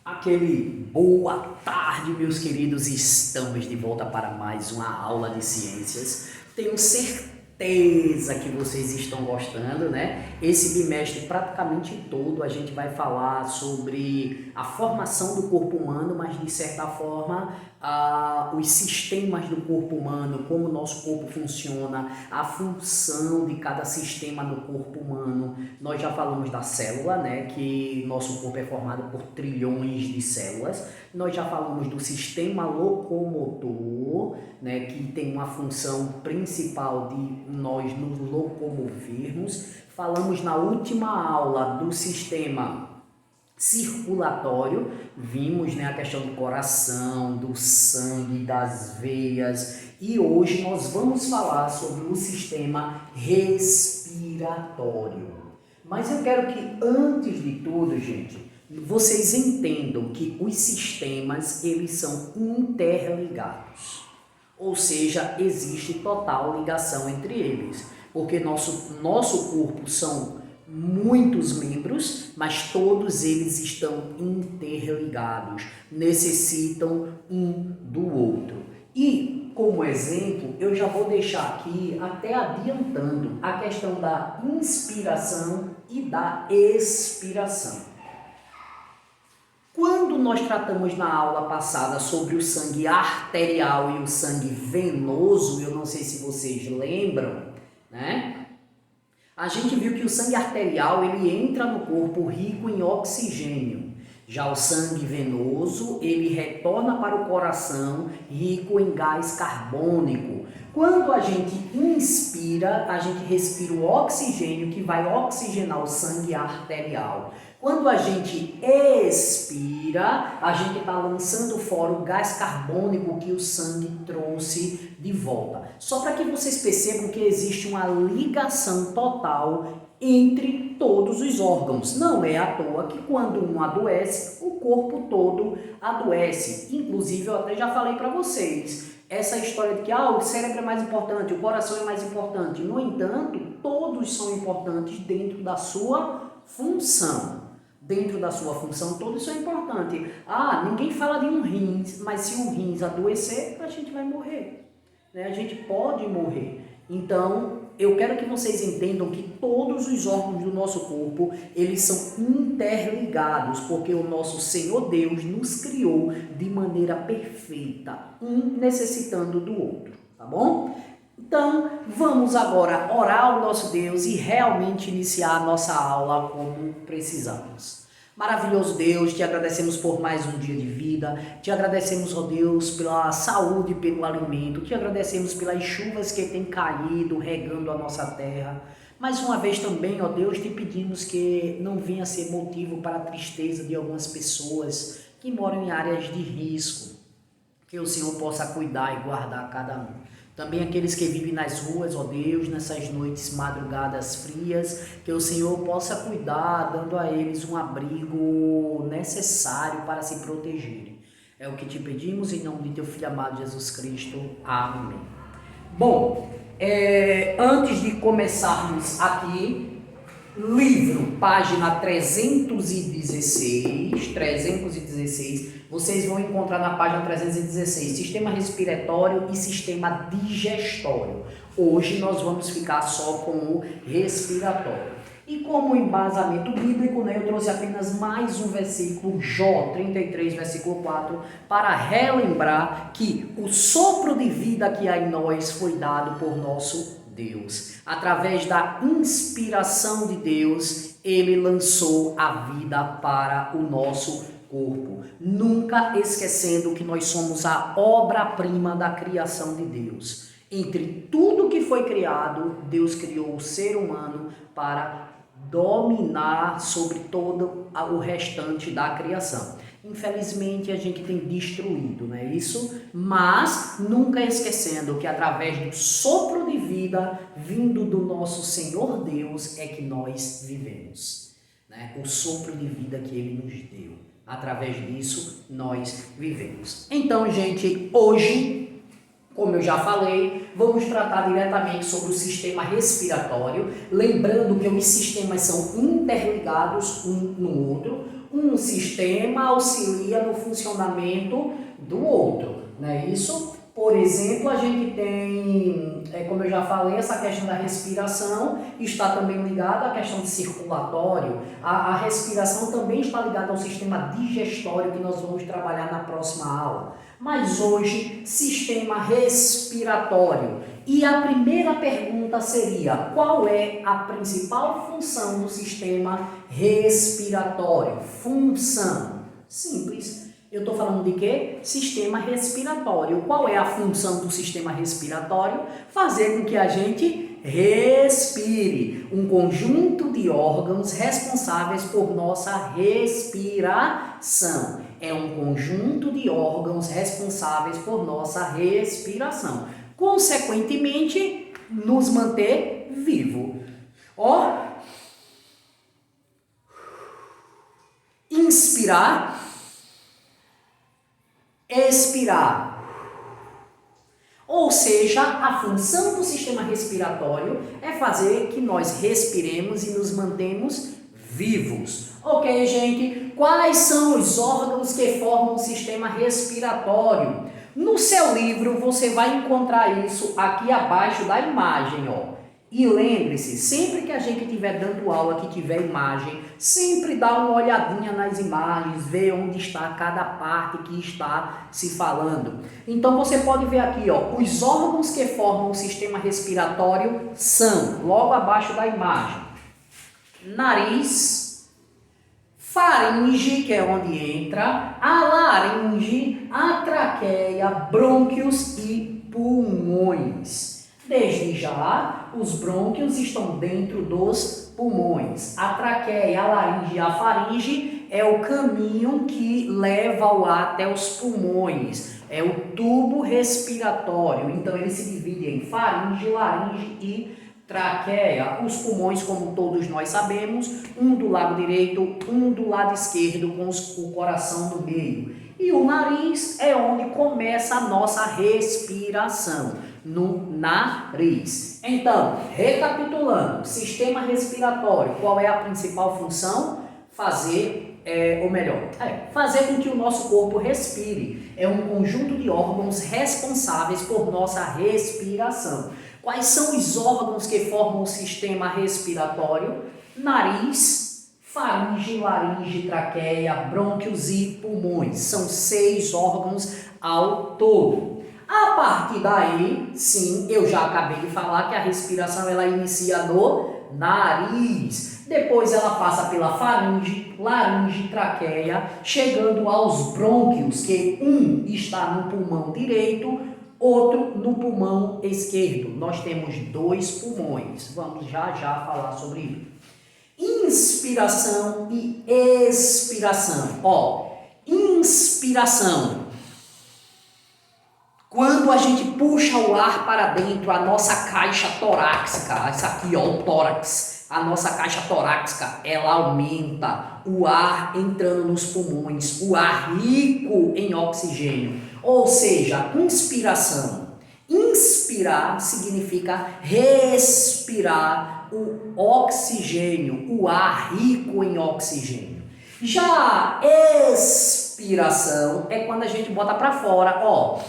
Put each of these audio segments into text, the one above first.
Aquele boa tarde, meus queridos, estamos de volta para mais uma aula de ciências. Tenho certeza que vocês estão gostando, né? Esse bimestre praticamente todo a gente vai falar sobre a formação do corpo humano, mas de certa forma os sistemas do corpo humano, como o nosso corpo funciona, a função de cada sistema no corpo humano. Nós já falamos da célula, né, que nosso corpo é formado por trilhões de células. Nós já falamos do sistema locomotor, né, que tem uma função principal de nós nos locomovermos. Falamos na última aula do sistema circulatório, vimos, né, a questão do coração, do sangue, das veias, e hoje nós vamos falar sobre o sistema respiratório. Mas eu quero que, antes de tudo, gente, vocês entendam que os sistemas, eles são interligados, ou seja, existe total ligação entre eles, porque nosso corpo são muitos membros, mas todos eles estão interligados, necessitam um do outro. E, como exemplo, eu já vou deixar aqui, até adiantando, a questão da inspiração e da expiração. Quando nós tratamos na aula passada sobre o sangue arterial e o sangue venoso, eu não sei se vocês lembram, né? A gente viu que o sangue arterial ele entra no corpo rico em oxigênio. Já o sangue venoso, ele retorna para o coração rico em gás carbônico. Quando a gente inspira, a gente respira o oxigênio que vai oxigenar o sangue arterial. Quando a gente expira, a gente está lançando fora o gás carbônico que o sangue trouxe de volta. Só para que vocês percebam que existe uma ligação total entre todos os órgãos. Não é à toa que quando um adoece, o corpo todo adoece. Inclusive, eu até já falei para vocês, essa história de que o cérebro é mais importante, o coração é mais importante. No entanto, todos são importantes dentro da sua função. Dentro da sua função, todos são importantes. Ninguém fala de um rins, mas se um rins adoecer, a gente vai morrer. Né? A gente pode morrer. Então, eu quero que vocês entendam que todos os órgãos do nosso corpo, eles são interligados, porque o nosso Senhor Deus nos criou de maneira perfeita, um necessitando do outro, tá bom? Então, vamos agora orar ao nosso Deus e realmente iniciar a nossa aula como precisamos. Maravilhoso Deus, te agradecemos por mais um dia de vida, te agradecemos, ó Deus, pela saúde, pelo alimento, te agradecemos pelas chuvas que têm caído, regando a nossa terra. Mais uma vez também, ó Deus, te pedimos que não venha ser motivo para a tristeza de algumas pessoas que moram em áreas de risco, que o Senhor possa cuidar e guardar cada um. Também aqueles que vivem nas ruas, ó Deus, nessas noites, madrugadas frias, que o Senhor possa cuidar, dando a eles um abrigo necessário para se protegerem. É o que te pedimos em nome de teu Filho amado Jesus Cristo. Amém. Bom, antes de começarmos aqui, livro, página 316, vocês vão encontrar na página 316, sistema respiratório e sistema digestório. Hoje nós vamos ficar só com o respiratório. E como embasamento bíblico, né, eu trouxe apenas mais um versículo, Jó 33, versículo 4, para relembrar que o sopro de vida que há em nós foi dado por nosso Deus. Através da inspiração de Deus, Ele lançou a vida para o nosso corpo. Nunca esquecendo que nós somos a obra-prima da criação de Deus. Entre tudo que foi criado, Deus criou o ser humano para dominar sobre todo o restante da criação. Infelizmente a gente tem destruído, não é isso? Mas nunca esquecendo que através do sopro de vida vindo do nosso Senhor Deus é que nós vivemos, né? O sopro de vida que Ele nos deu. Através disso nós vivemos. Então, gente, hoje, Como eu já falei, vamos tratar diretamente sobre o sistema respiratório, lembrando que os sistemas são interligados um no outro. Um sistema auxilia no funcionamento do outro, não é isso? Por exemplo, a gente tem, como eu já falei, essa questão da respiração está também ligada à questão de circulatório. A respiração também está ligada ao sistema digestório que nós vamos trabalhar na próxima aula. Mas hoje, sistema respiratório. E a primeira pergunta seria: qual é a principal função do sistema respiratório? Função. Simples. Eu estou falando de quê? Sistema respiratório. Qual é a função do sistema respiratório? Fazer com que a gente respire. Um conjunto de órgãos responsáveis por nossa respiração. É um conjunto de órgãos responsáveis por nossa respiração. Consequentemente, nos manter vivo. Ó. Inspirar. Expirar. Ou seja, a função do sistema respiratório é fazer que nós respiremos e nos mantemos vivos. Ok, gente? Quais são os órgãos que formam o sistema respiratório? No seu livro você vai encontrar isso aqui abaixo da imagem, ó. E lembre-se, sempre que a gente estiver dando aula, que tiver imagem, sempre dá uma olhadinha nas imagens, ver onde está cada parte que está se falando. Então você pode ver aqui, ó, os órgãos que formam o sistema respiratório são, logo abaixo da imagem, nariz, faringe, que é onde entra, a laringe, a traqueia, brônquios e pulmões. Desde já, os brônquios estão dentro dos pulmões. A traqueia, a laringe e a faringe é o caminho que leva o ar até os pulmões. É o tubo respiratório. Então, ele se divide em faringe, laringe e traqueia. Os pulmões, como todos nós sabemos, um do lado direito, um do lado esquerdo, com o coração no meio. E o nariz é onde começa a nossa respiração. No nariz. Então, recapitulando, sistema respiratório, qual é a principal função? Fazer com que o nosso corpo respire. É um conjunto de órgãos responsáveis por nossa respiração. Quais são os órgãos que formam o sistema respiratório? Nariz, faringe, laringe, traqueia, brônquios e pulmões. São 6 órgãos ao todo. A partir daí, sim, eu já acabei de falar que a respiração ela inicia no nariz. Depois ela passa pela faringe, laringe, traqueia, chegando aos brônquios, que um está no pulmão direito, outro no pulmão esquerdo. Nós temos 2 pulmões. Vamos já falar sobre isso. Inspiração e expiração. Ó, inspiração. Quando a gente puxa o ar para dentro, a nossa caixa torácica, essa aqui, ó, o tórax, a nossa caixa torácica, ela aumenta, o ar entrando nos pulmões, o ar rico em oxigênio. Ou seja, inspiração. Inspirar significa respirar o oxigênio, o ar rico em oxigênio. Já expiração é quando a gente bota para fora, ó.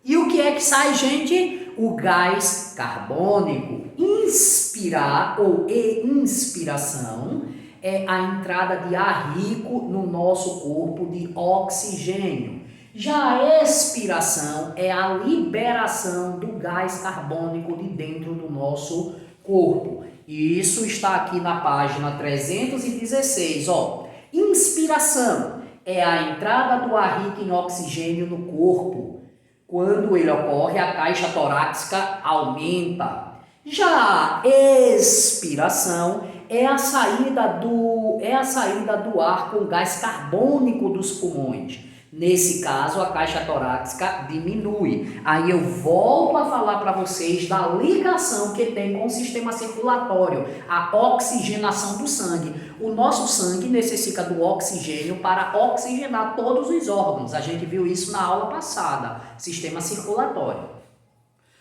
E o que é que sai, gente? O gás carbônico. Inspirar ou inspiração é a entrada de ar rico no nosso corpo de oxigênio. Já a expiração é a liberação do gás carbônico de dentro do nosso corpo. Isso está aqui na página 316, ó. Inspiração é a entrada do ar rico em oxigênio no corpo. Quando ele ocorre, a caixa torácica aumenta. Já a expiração é a saída do ar com gás carbônico dos pulmões. Nesse caso, a caixa torácica diminui. Aí eu volto a falar para vocês da ligação que tem com o sistema circulatório, a oxigenação do sangue. O nosso sangue necessita do oxigênio para oxigenar todos os órgãos. A gente viu isso na aula passada, sistema circulatório.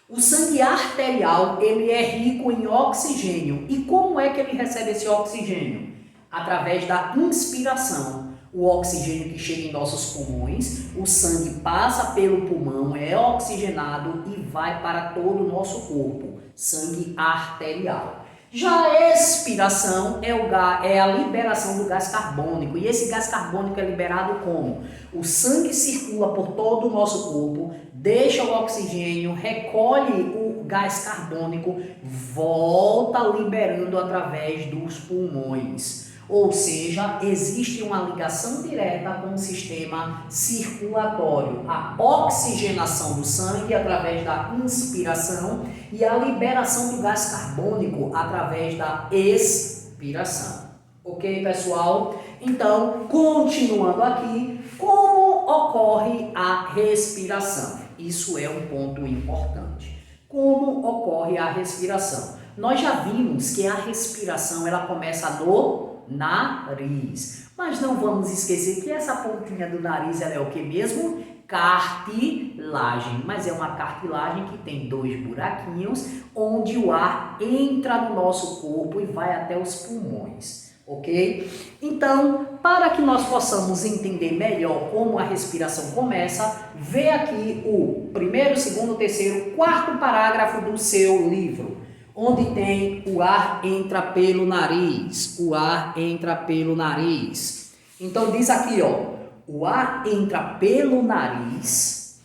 O sangue arterial, ele é rico em oxigênio. E como é que ele recebe esse oxigênio? Através da inspiração. O oxigênio que chega em nossos pulmões, o sangue passa pelo pulmão, é oxigenado e vai para todo o nosso corpo, sangue arterial. Já a expiração é a liberação do gás carbônico, e esse gás carbônico é liberado como? O sangue circula por todo o nosso corpo, deixa o oxigênio, recolhe o gás carbônico, volta liberando através dos pulmões. Ou seja, existe uma ligação direta com o sistema circulatório, a oxigenação do sangue através da inspiração e a liberação do gás carbônico através da expiração. Ok, pessoal? Então, continuando aqui, como ocorre a respiração? Isso é um ponto importante. Como ocorre a respiração? Nós já vimos que a respiração ela começa no nariz. Mas não vamos esquecer que essa pontinha do nariz ela é o que mesmo? Cartilagem. Mas é uma cartilagem que tem 2 buraquinhos onde o ar entra no nosso corpo e vai até os pulmões. Ok? Então, para que nós possamos entender melhor como a respiração começa, vê aqui o primeiro, segundo, terceiro, quarto parágrafo do seu livro. Onde tem o ar entra pelo nariz, o ar entra pelo nariz. Então diz aqui, ó, o ar entra pelo nariz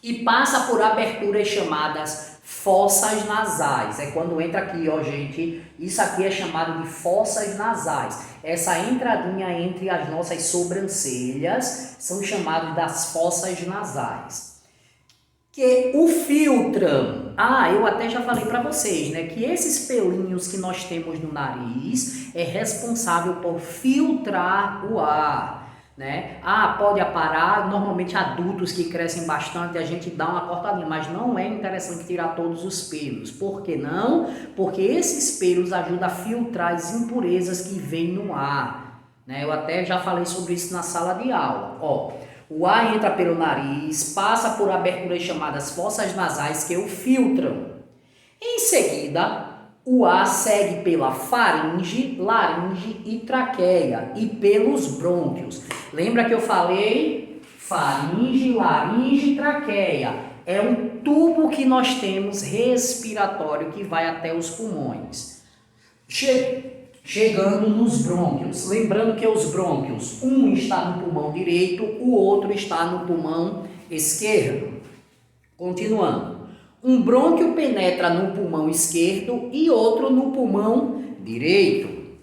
e passa por aberturas chamadas fossas nasais. É quando entra aqui, ó, gente, isso aqui é chamado de fossas nasais. Essa entradinha entre as nossas sobrancelhas são chamadas das fossas nasais. Que o filtram. Eu até já falei para vocês, né, que esses pelinhos que nós temos no nariz é responsável por filtrar o ar, né? Pode aparar, normalmente adultos que crescem bastante, a gente dá uma cortadinha, mas não é interessante tirar todos os pelos. Por que não? Porque esses pelos ajudam a filtrar as impurezas que vêm no ar, né? Eu até já falei sobre isso na sala de aula, ó. O ar entra pelo nariz, passa por aberturas chamadas fossas nasais que o filtram. Em seguida, o ar segue pela faringe, laringe e traqueia e pelos brônquios. Lembra que eu falei? Faringe, laringe e traqueia. É um tubo que nós temos respiratório que vai até os pulmões. Chegando nos brônquios, lembrando que os brônquios, um está no pulmão direito, o outro está no pulmão esquerdo. Continuando, um brônquio penetra no pulmão esquerdo e outro no pulmão direito.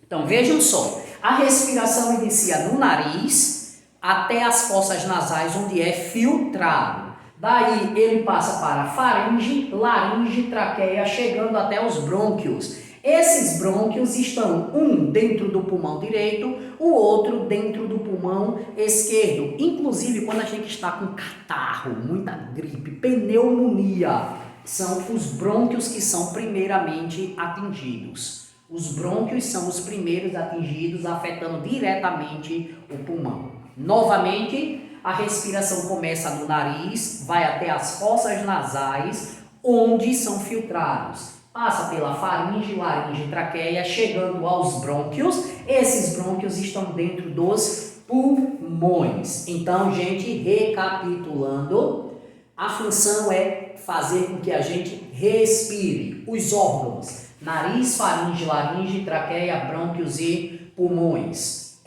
Então vejam só, a respiração inicia no nariz até as fossas nasais, onde é filtrado. Daí ele passa para faringe, laringe, traqueia, chegando até os brônquios. Esses brônquios estão um dentro do pulmão direito, o outro dentro do pulmão esquerdo. Inclusive, quando a gente está com catarro, muita gripe, pneumonia, são os brônquios que são primeiramente atingidos. Os brônquios são os primeiros atingidos, afetando diretamente o pulmão. Novamente, a respiração começa no nariz, vai até as fossas nasais, onde são filtrados. Passa pela faringe, laringe e traqueia, chegando aos brônquios. Esses brônquios estão dentro dos pulmões. Então, gente, recapitulando, a função é fazer com que a gente respire. Os órgãos, nariz, faringe, laringe, traqueia, brônquios e pulmões.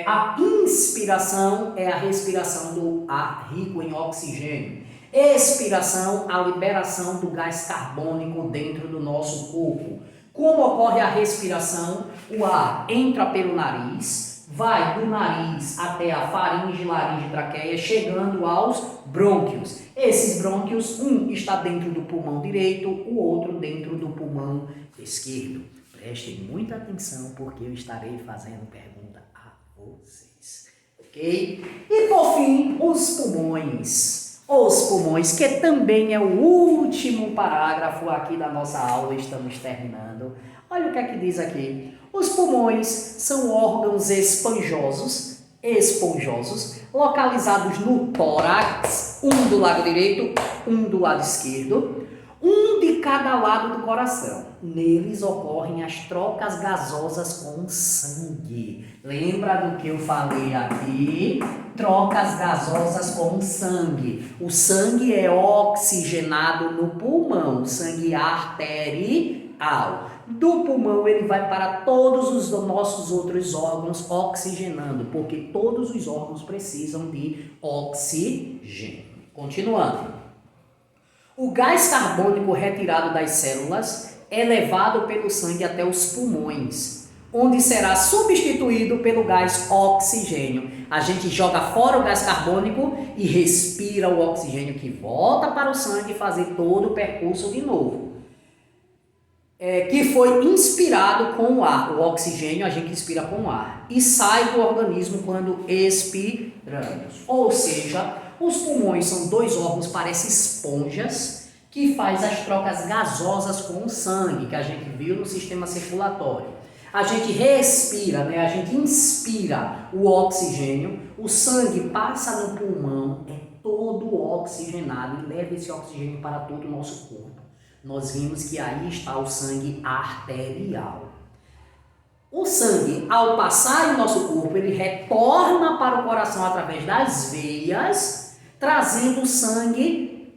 A inspiração é a respiração do ar rico em oxigênio. Expiração, a liberação do gás carbônico dentro do nosso corpo. Como ocorre a respiração? O ar entra pelo nariz, vai do nariz até a faringe, laringe e traqueia, chegando aos brônquios. Esses brônquios, um está dentro do pulmão direito, o outro dentro do pulmão esquerdo. Prestem muita atenção porque eu estarei fazendo pergunta a vocês. ok? E por fim, os pulmões. Os pulmões, que também é o último parágrafo aqui da nossa aula, estamos terminando. Olha o que é que diz aqui. Os pulmões são órgãos esponjosos, localizados no tórax, um do lado direito, um do lado esquerdo, um de cada lado do coração. Neles ocorrem as trocas gasosas com sangue. Lembra do que eu falei aqui? Trocas gasosas com sangue. O sangue é oxigenado no pulmão, sangue arterial. Do pulmão ele vai para todos os nossos outros órgãos oxigenando, porque todos os órgãos precisam de oxigênio. Continuando. O gás carbônico retirado das células é levado pelo sangue até os pulmões, onde será substituído pelo gás oxigênio. A gente joga fora o gás carbônico e respira o oxigênio que volta para o sangue fazer todo o percurso de novo. Que foi inspirado com o ar. O oxigênio a gente inspira com o ar e sai do organismo quando expiramos. Ou seja, os pulmões são dois órgãos, parecem esponjas, que faz as trocas gasosas com o sangue, que a gente viu no sistema circulatório. A gente respira, né? A gente inspira o oxigênio, o sangue passa no pulmão, é todo oxigenado e leva esse oxigênio para todo o nosso corpo. Nós vimos que aí está o sangue arterial. O sangue, ao passar em nosso corpo, ele retorna para o coração através das veias, trazendo sangue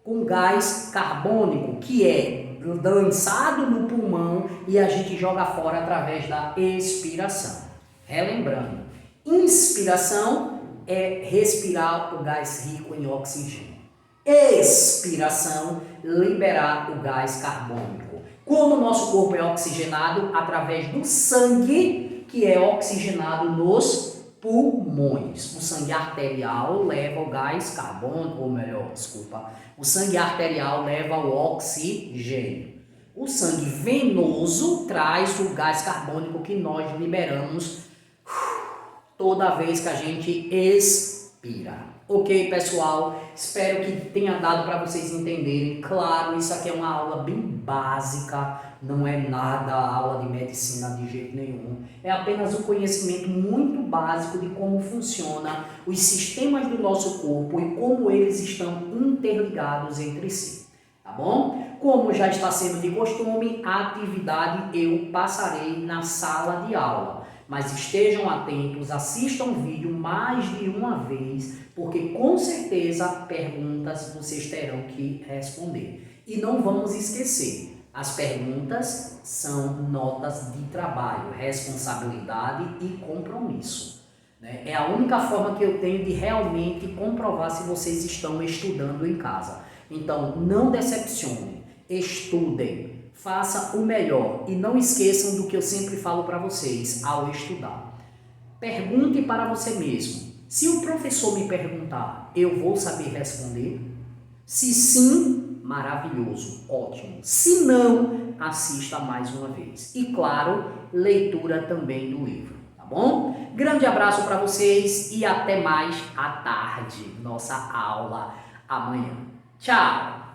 com gás carbônico, que é lançado no pulmão e a gente joga fora através da expiração. Relembrando, inspiração é respirar o gás rico em oxigênio. Expiração, liberar o gás carbônico. Como o nosso corpo é oxigenado? Através do sangue, que é oxigenado nos pulmões. O sangue arterial leva o gás carbônico, ou melhor, desculpa, o sangue arterial leva o oxigênio. O sangue venoso traz o gás carbônico que nós liberamos toda vez que a gente expira. Ok, pessoal? Espero que tenha dado para vocês entenderem. Claro, isso aqui é uma aula bem básica, não é nada aula de medicina de jeito nenhum. É apenas um conhecimento muito básico de como funciona os sistemas do nosso corpo e como eles estão interligados entre si. Tá bom? Como já está sendo de costume, a atividade eu passarei na sala de aula. Mas estejam atentos, assistam o vídeo mais de uma vez, porque com certeza perguntas vocês terão que responder. E não vamos esquecer, as perguntas são notas de trabalho, responsabilidade e compromisso. É a única forma que eu tenho de realmente comprovar se vocês estão estudando em casa. Então, não decepcionem, estudem. Faça o melhor e não esqueçam do que eu sempre falo para vocês ao estudar. Pergunte para você mesmo. Se o professor me perguntar, eu vou saber responder? Se sim, maravilhoso, ótimo. Se não, assista mais uma vez. E claro, leitura também do livro, tá bom? Grande abraço para vocês e até mais à tarde, nossa aula amanhã. Tchau!